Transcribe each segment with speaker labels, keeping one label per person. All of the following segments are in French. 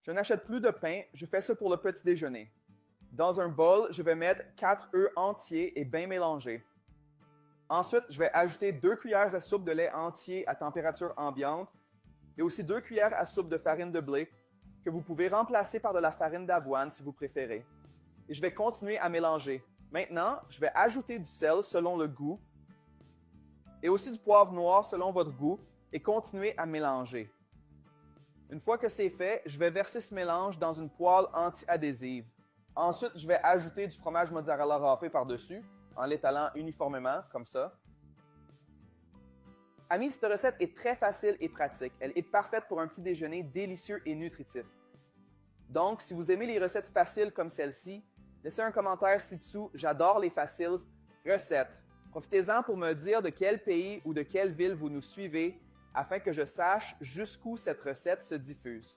Speaker 1: Je n'achète plus de pain, je fais ça pour le petit déjeuner. Dans un bol, je vais mettre 4 œufs entiers et bien mélangés. Ensuite, je vais ajouter 2 cuillères à soupe de lait entier à température ambiante et aussi 2 cuillères à soupe de farine de blé que vous pouvez remplacer par de la farine d'avoine si vous préférez. Et je vais continuer à mélanger. Maintenant, je vais ajouter du sel selon le goût et aussi du poivre noir selon votre goût et continuer à mélanger. Une fois que c'est fait, je vais verser ce mélange dans une poêle anti-adhésive. Ensuite, je vais ajouter du fromage mozzarella râpé par-dessus en l'étalant uniformément, comme ça. Amis, cette recette est très facile et pratique. Elle est parfaite pour un petit déjeuner délicieux et nutritif. Donc, si vous aimez les recettes faciles comme celle-ci, laissez un commentaire ci-dessous. J'adore les faciles recettes. Profitez-en pour me dire de quel pays ou de quelle ville vous nous suivez afin que je sache jusqu'où cette recette se diffuse.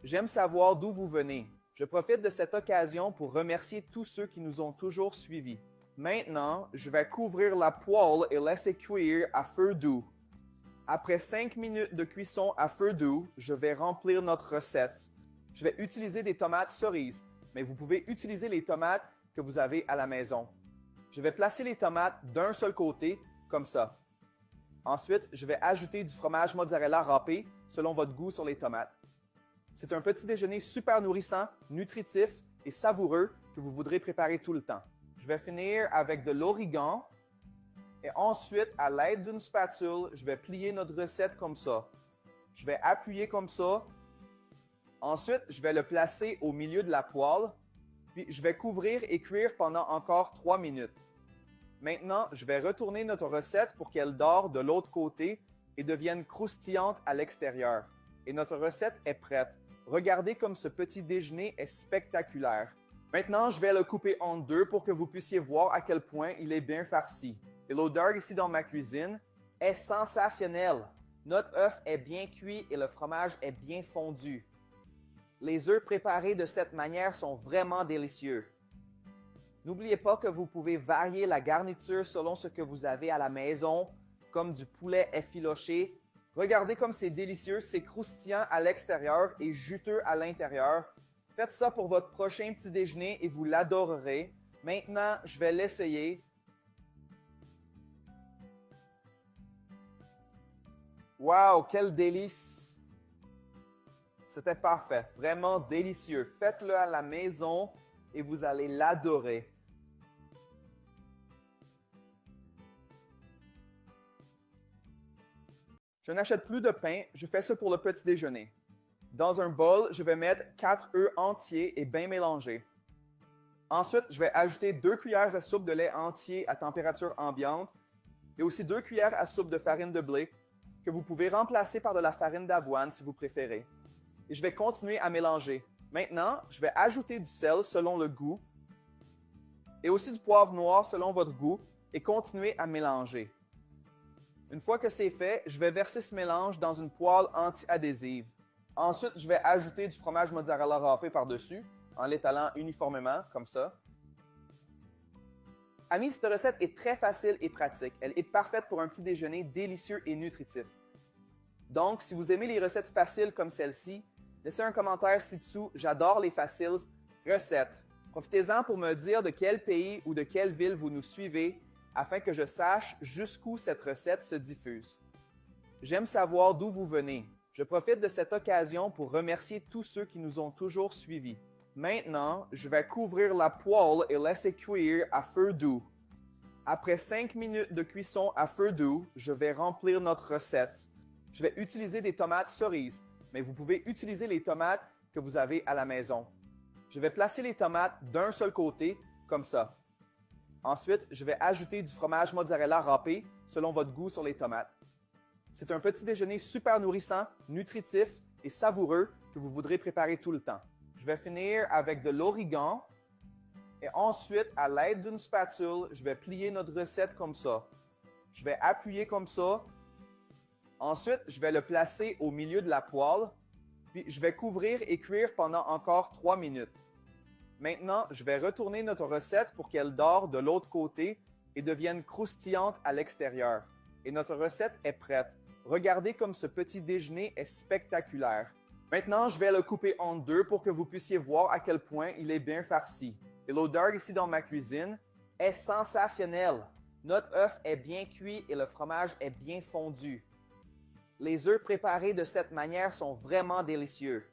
Speaker 1: J'aime savoir d'où vous venez. Je profite de cette occasion pour remercier tous ceux qui nous ont toujours suivis. Maintenant, je vais couvrir la poêle et laisser cuire à feu doux. Après 5 minutes de cuisson à feu doux, je vais remplir notre recette. Je vais utiliser des tomates cerises, mais vous pouvez utiliser les tomates que vous avez à la maison. Je vais placer les tomates d'un seul côté, comme ça. Ensuite, je vais ajouter du fromage mozzarella râpé selon votre goût sur les tomates. C'est un petit déjeuner super nourrissant, nutritif et savoureux que vous voudrez préparer tout le temps. Je vais finir avec de l'origan et ensuite, à l'aide d'une spatule, je vais plier notre recette comme ça. Je vais appuyer comme ça. Ensuite, je vais le placer au milieu de la poêle, puis je vais couvrir et cuire pendant encore 3 minutes. Maintenant, je vais retourner notre recette pour qu'elle dore de l'autre côté et devienne croustillante à l'extérieur. Et notre recette est prête. Regardez comme ce petit déjeuner est spectaculaire. Maintenant, je vais le couper en deux pour que vous puissiez voir à quel point il est bien farci. Et l'odeur ici dans ma cuisine est sensationnelle. Notre œuf est bien cuit et le fromage est bien fondu. Les œufs préparés de cette manière sont vraiment délicieux. N'oubliez pas que vous pouvez varier la garniture selon ce que vous avez à la maison, comme du poulet effiloché. Regardez comme c'est délicieux, c'est croustillant à l'extérieur et juteux à l'intérieur. Faites ça pour votre prochain petit déjeuner et vous l'adorerez. Maintenant, je vais l'essayer. Wow, quel délice! C'était parfait, vraiment délicieux. Faites-le à la maison et vous allez l'adorer. Je n'achète plus de pain, je fais ça pour le petit déjeuner. Dans un bol, je vais mettre 4 œufs entiers et bien mélangés. Ensuite, je vais ajouter 2 cuillères à soupe de lait entier à température ambiante et aussi 2 cuillères à soupe de farine de blé que vous pouvez remplacer par de la farine d'avoine si vous préférez. Et je vais continuer à mélanger. Maintenant, je vais ajouter du sel selon le goût et aussi du poivre noir selon votre goût et continuer à mélanger. Une fois que c'est fait, je vais verser ce mélange dans une poêle anti-adhésive. Ensuite, je vais ajouter du fromage mozzarella râpé par-dessus en l'étalant uniformément, comme ça. Amis, cette recette est très facile et pratique. Elle est parfaite pour un petit déjeuner délicieux et nutritif. Donc, si vous aimez les recettes faciles comme celle-ci, laissez un commentaire ci-dessous. J'adore les faciles recettes. Profitez-en pour me dire de quel pays ou de quelle ville vous nous suivez afin que je sache jusqu'où cette recette se diffuse. J'aime savoir d'où vous venez. Je profite de cette occasion pour remercier tous ceux qui nous ont toujours suivis. Maintenant, je vais couvrir la poêle et laisser cuire à feu doux. Après 5 minutes de cuisson à feu doux, je vais remplir notre recette. Je vais utiliser des tomates cerises, mais vous pouvez utiliser les tomates que vous avez à la maison. Je vais placer les tomates d'un seul côté, comme ça. Ensuite, je vais ajouter du fromage mozzarella râpé selon votre goût sur les tomates. C'est un petit déjeuner super nourrissant, nutritif et savoureux que vous voudrez préparer tout le temps. Je vais finir avec de l'origan et ensuite, à l'aide d'une spatule, je vais plier notre recette comme ça. Je vais appuyer comme ça. Ensuite, je vais le placer au milieu de la poêle, puis je vais couvrir et cuire pendant encore 3 minutes. Maintenant, je vais retourner notre recette pour qu'elle dore de l'autre côté et devienne croustillante à l'extérieur. Et notre recette est prête. Regardez comme ce petit déjeuner est spectaculaire. Maintenant, je vais le couper en deux pour que vous puissiez voir à quel point il est bien farci. Et l'odeur ici dans ma cuisine est sensationnelle. Notre œuf est bien cuit et le fromage est bien fondu. Les œufs préparés de cette manière sont vraiment délicieux.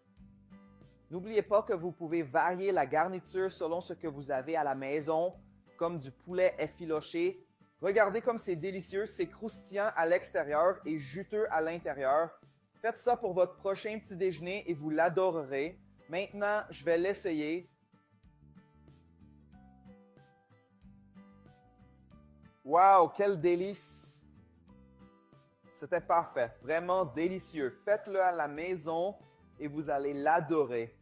Speaker 1: N'oubliez pas que vous pouvez varier la garniture selon ce que vous avez à la maison, comme du poulet effiloché. Regardez comme c'est délicieux, c'est croustillant à l'extérieur et juteux à l'intérieur. Faites ça pour votre prochain petit déjeuner et vous l'adorerez. Maintenant, je vais l'essayer. Wow, quel délice! C'était parfait, vraiment délicieux. Faites-le à la maison et vous allez l'adorer.